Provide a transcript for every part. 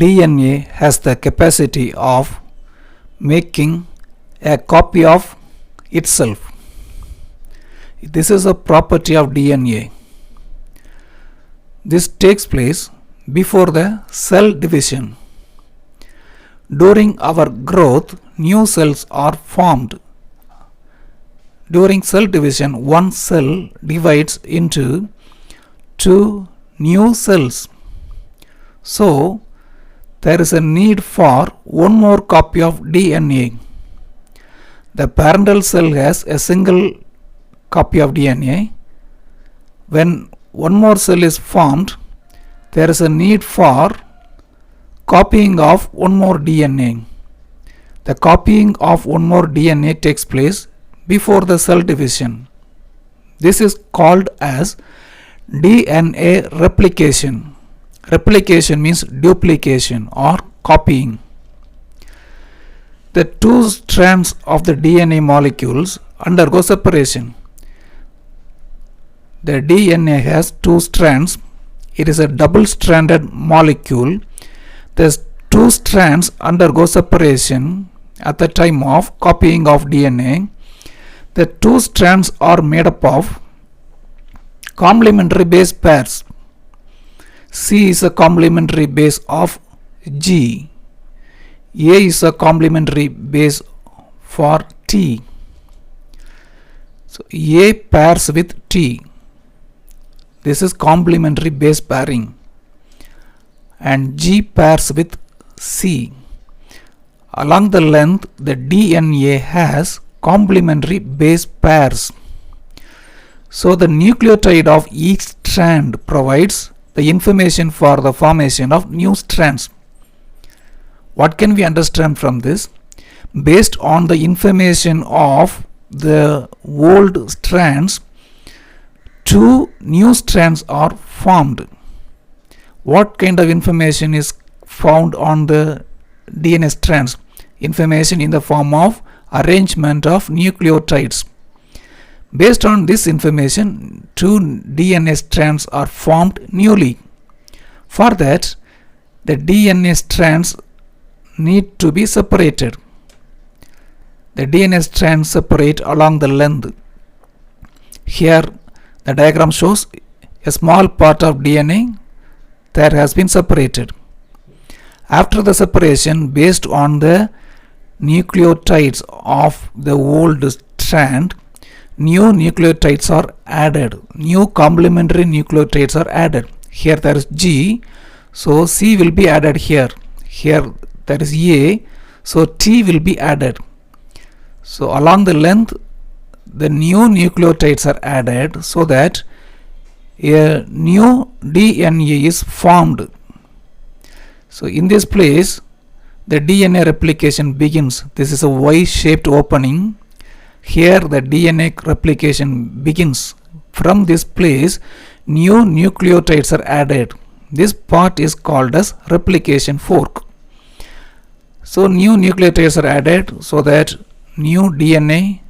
DNA has the capacity of making a copy of itself. This is a property of DNA. This takes place before the cell division. During our growth, new cells are formed. During cell division, one cell divides into two new cells. So, there is a need for one more copy of DNA. The parental cell has a single copy of DNA. When one more cell is formed, there is a need for copying of one more DNA. The copying of one more DNA takes place before the cell division. This is called as DNA replication. Replication means duplication or copying. The two strands of the DNA molecules undergo separation. The DNA has two strands. It is a double-stranded molecule. The two strands undergo separation at the time of copying of DNA. The two strands are made up of complementary base pairs. C is a complementary base of G. A is a complementary base for T. So A pairs with T. This is complementary base pairing. And G pairs with C. Along the length, the DNA has complementary base pairs. So the nucleotide of each strand provides the information for the formation of new strands. What can we understand from this? Based on the information of the old strands, two new strands are formed. What kind of information is found on the DNA strands? Information in the form of arrangement of nucleotides. Based on this information, two DNA strands are formed newly. For that, the DNA strands need to be separated. The DNA strands separate along the length. Here, the diagram shows a small part of DNA that has been separated. After the separation, based on the nucleotides of the old strand, new nucleotides are added. New complementary nucleotides are added. Here there is G, so C will be added here. Here there is A, so T will be added. So along the length, the new nucleotides are added so that a new DNA is formed. So in this place, the DNA replication begins. This is a Y-shaped opening. Here the DNA replication begins. From this place, new nucleotides are added. This part is called as replication fork. So new nucleotides are added so that new DNA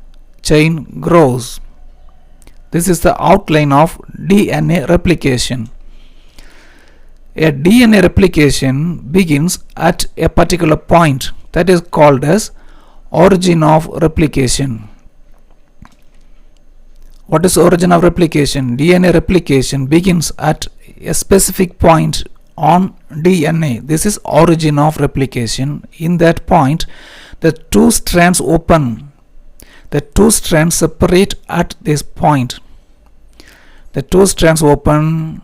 chain grows. This is the outline of DNA replication. A DNA replication begins at a particular point, that is called as origin of replication. What is origin of replication? DNA replication begins at a specific point on DNA. This is origin of replication. In that point, the two strands open. The two strands separate at this point. The two strands open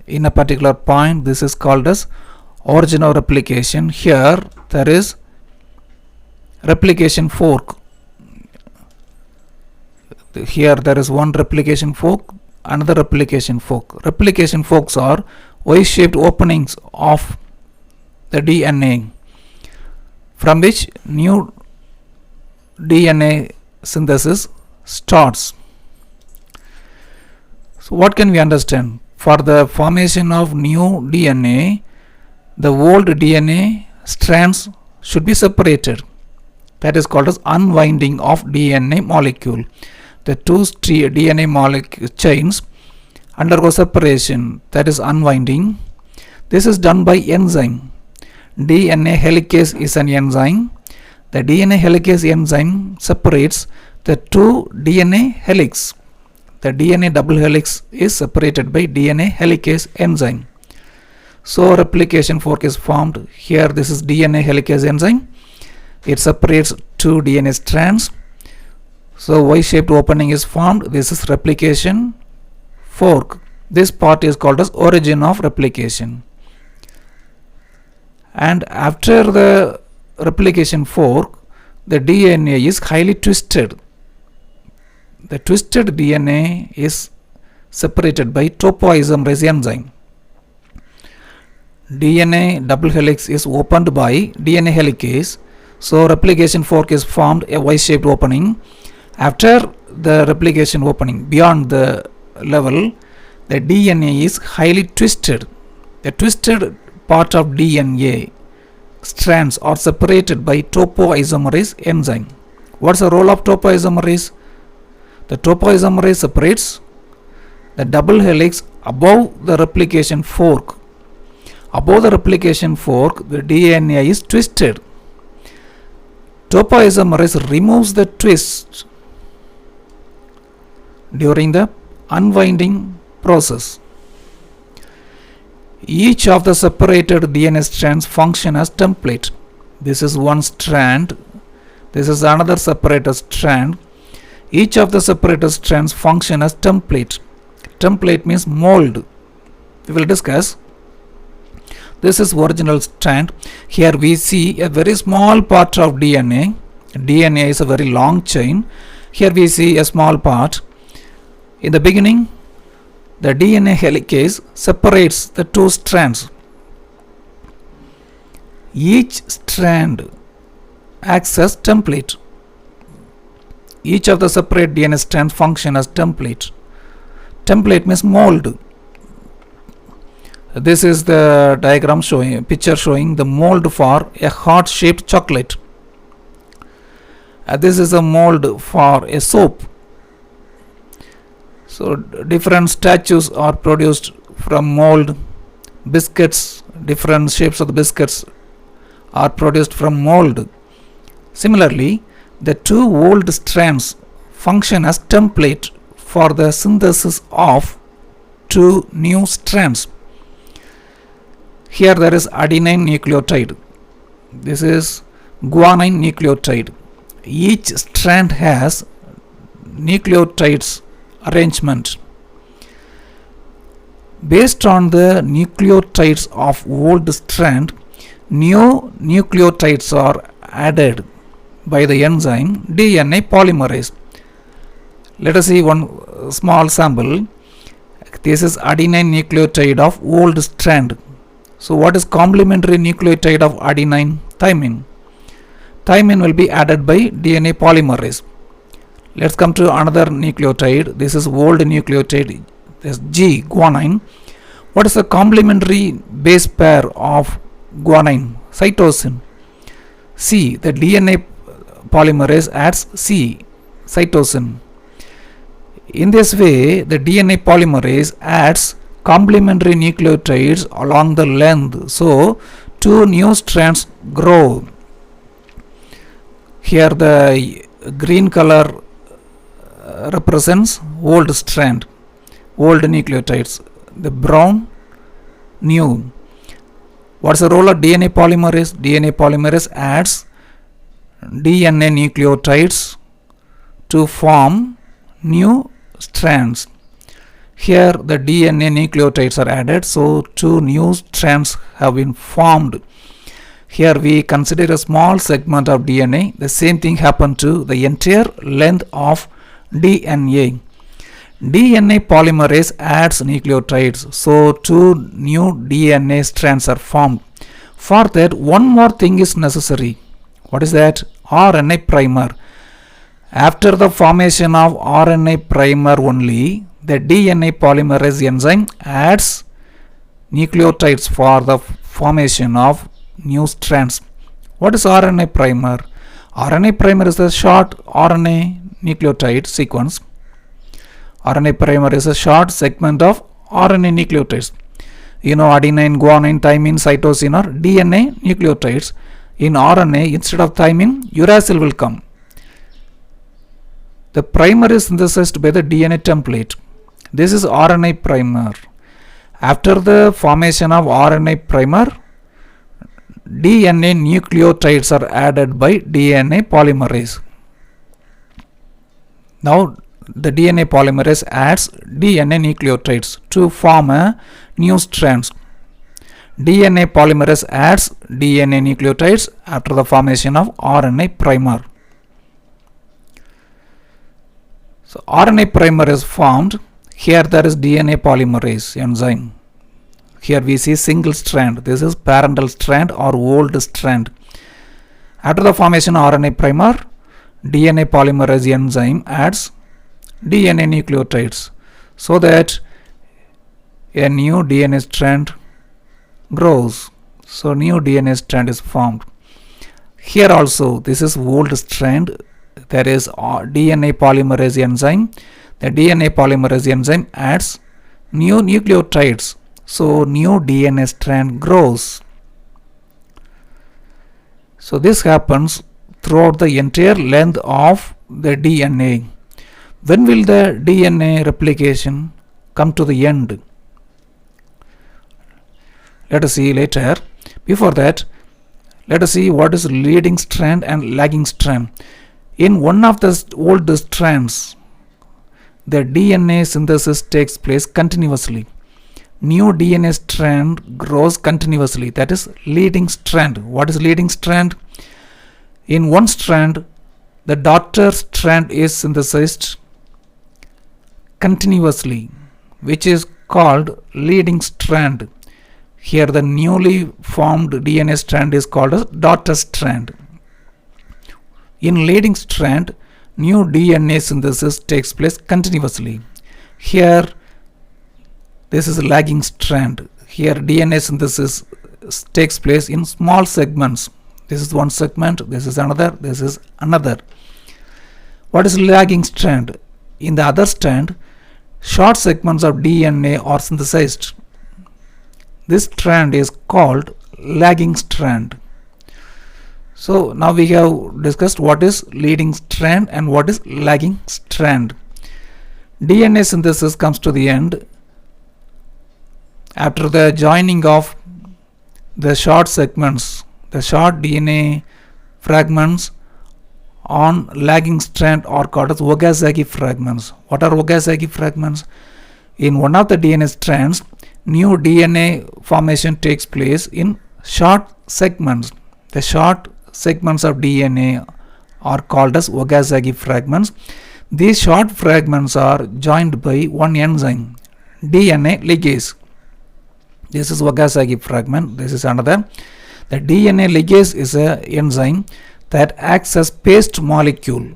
in a particular point. This is called as origin of replication. Here there is replication fork. Here there is one replication fork, another replication fork. Replication forks are Y-shaped openings of the DNA from which new DNA synthesis starts. So what can we understand? For the formation of new DNA, the old DNA strands should be separated. That is called as unwinding of DNA molecule. The two DNA molecule chains undergo separation, that is unwinding. This is done by enzyme. DNA helicase is an enzyme. The DNA helicase enzyme separates the two DNA helix. The DNA double helix is separated by DNA helicase enzyme. So replication fork is formed. Here this is DNA helicase enzyme. It separates two DNA strands. So Y-shaped opening is formed. This is replication fork. This part is called as origin of replication. And after the replication fork, the DNA is highly twisted. The twisted DNA is separated by topoisomerase enzyme. DNA double helix is opened by DNA helicase. So replication fork is formed, a Y-shaped opening. After the replication opening, beyond the level, the DNA is highly twisted. The twisted part of DNA strands are separated by topoisomerase enzyme. What's the role of topoisomerase? The topoisomerase separates the double helix above the replication fork. Above the replication fork, the DNA is twisted. Topoisomerase removes the twist during the unwinding process. Each of the separated DNA strands function as template. This is one strand. This is another separated strand. Each of the separated strands function as template. Template means mold. We will discuss. This is original strand. Here we see a very small part of DNA. DNA is a very long chain. Here we see a small part. In the beginning, the DNA helicase separates the two strands. Each strand acts as template. Each of the separate DNA strands function as template. Template means mold. This is the diagram showing, picture showing the mold for a heart-shaped chocolate. This is a mold for a soap. So different statues are produced from mold. Biscuits, different shapes of the biscuits are produced from mold. Similarly, the two old strands function as template for the synthesis of two new strands. Here there is adenine nucleotide. This is guanine nucleotide. Each strand has nucleotides arrangement. Based on the nucleotides of old strand, new nucleotides are added by the enzyme DNA polymerase. Let us see one small sample. This is adenine nucleotide of old strand. So what is complementary nucleotide of adenine? Thymine. Thymine will be added by DNA polymerase. Let's come to another nucleotide. This is old nucleotide. This G, guanine. What is the complementary base pair of guanine? Cytosine. C, the DNA polymerase adds C, cytosine. In this way, the DNA polymerase adds complementary nucleotides along the length. So, two new strands grow. Here the green color represents old strand, old nucleotides. The brown, new. What's the role of DNA polymerase? DNA polymerase adds DNA nucleotides to form new strands. Here the DNA nucleotides are added, so two new strands have been formed. Here we consider a small segment of DNA. The same thing happened to the entire length of DNA. DNA polymerase adds nucleotides, so two new DNA strands are formed. For that, one more thing is necessary. What is that? RNA primer. After the formation of RNA primer only, the DNA polymerase enzyme adds nucleotides for the formation of new strands. What is RNA primer? RNA primer is a short RNA nucleotide sequence. RNA primer is a short segment of RNA nucleotides. adenine, guanine, thymine, cytosine are DNA nucleotides. In RNA, instead of thymine, uracil will come. The primer is synthesized by the DNA template. This is RNA primer. After the formation of RNA primer, DNA nucleotides are added by DNA polymerase. Now the DNA polymerase adds DNA nucleotides to form a new strands. DNA polymerase adds DNA nucleotides after the formation of RNA primer. So RNA primer is formed. Here there is DNA polymerase enzyme. Here we see single strand. This is parental strand or old strand. After the formation of RNA primer, DNA polymerase enzyme adds DNA nucleotides so that a new DNA strand grows. So new DNA strand is formed. Here also this is old strand. There is DNA polymerase enzyme. The DNA polymerase enzyme adds new nucleotides. So new DNA strand grows. So this happens throughout the entire length of the DNA. When will the DNA replication come to the end? Let us see later. Before that, let us see what is leading strand and lagging strand. In one of the old strands, the DNA synthesis takes place continuously. New DNA strand grows continuously. That is leading strand. What is leading strand? In one strand, the daughter strand is synthesized continuously, which is called leading strand. Here the newly formed DNA strand is called as daughter strand. In leading strand, new DNA synthesis takes place continuously. Here this is a lagging strand. Here DNA synthesis takes place in small segments. This is one segment, this is another, this is another. What is lagging strand? In the other strand, short segments of DNA are synthesized. This strand is called lagging strand. So now we have discussed what is leading strand and what is lagging strand. DNA synthesis comes to the end after the joining of the short segments, the short DNA fragments on lagging strand are called as Okazaki fragments. What are Okazaki fragments? In one of the DNA strands, new DNA formation takes place in short segments. The short segments of DNA are called as Okazaki fragments. These short fragments are joined by one enzyme, DNA ligase. This is Okazaki fragment. This is another. The DNA ligase is an enzyme that acts as paste molecule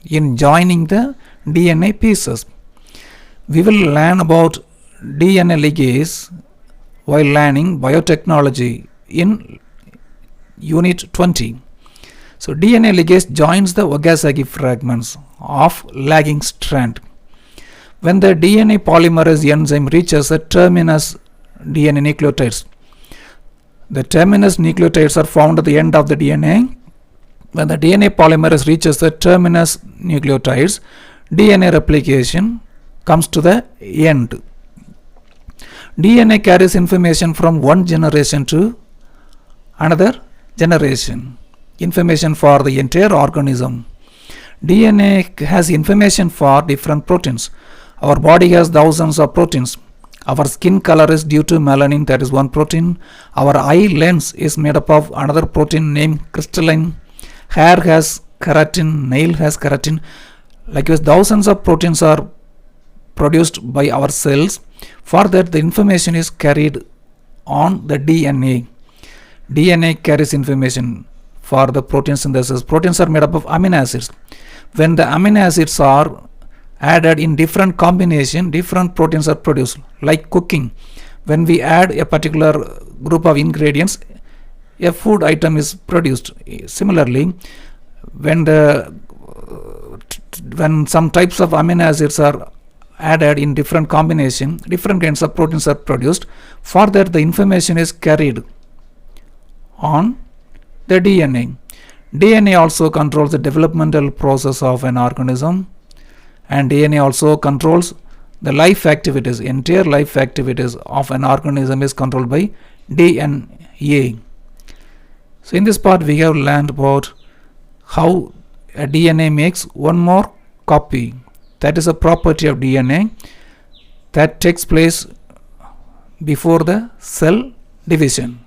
in joining the DNA pieces. We will learn about DNA ligase while learning biotechnology in Unit 20. So DNA ligase joins the Okazaki fragments of lagging strand. When the DNA polymerase enzyme reaches the terminus DNA nucleotides, the terminus nucleotides are found at the end of the DNA. When the DNA polymerase reaches the terminus nucleotides, DNA replication comes to the end. DNA carries information from one generation to another generation. Information for the entire organism. DNA has information for different proteins. Our body has thousands of proteins. Our skin color is due to melanin, that is one protein. Our eye lens is made up of another protein named crystalline. Hair has keratin, nail has keratin. Likewise, thousands of proteins are produced by our cells. For that, the information is carried on the DNA. DNA carries information for the protein synthesis. Proteins are made up of amino acids. When the amino acids are added in different combination, different proteins are produced. Like cooking, when we add a particular group of ingredients, a food item is produced. Similarly, when some types of amino acids are added in different combination, different kinds of proteins are produced. For that, the information is carried on the DNA. DNA also controls the developmental process of an organism, and DNA also controls the life activities. Entire life activities of an organism is controlled by DNA. So in this part we have learned about how a DNA makes one more copy. That is a property of DNA that takes place before the cell division.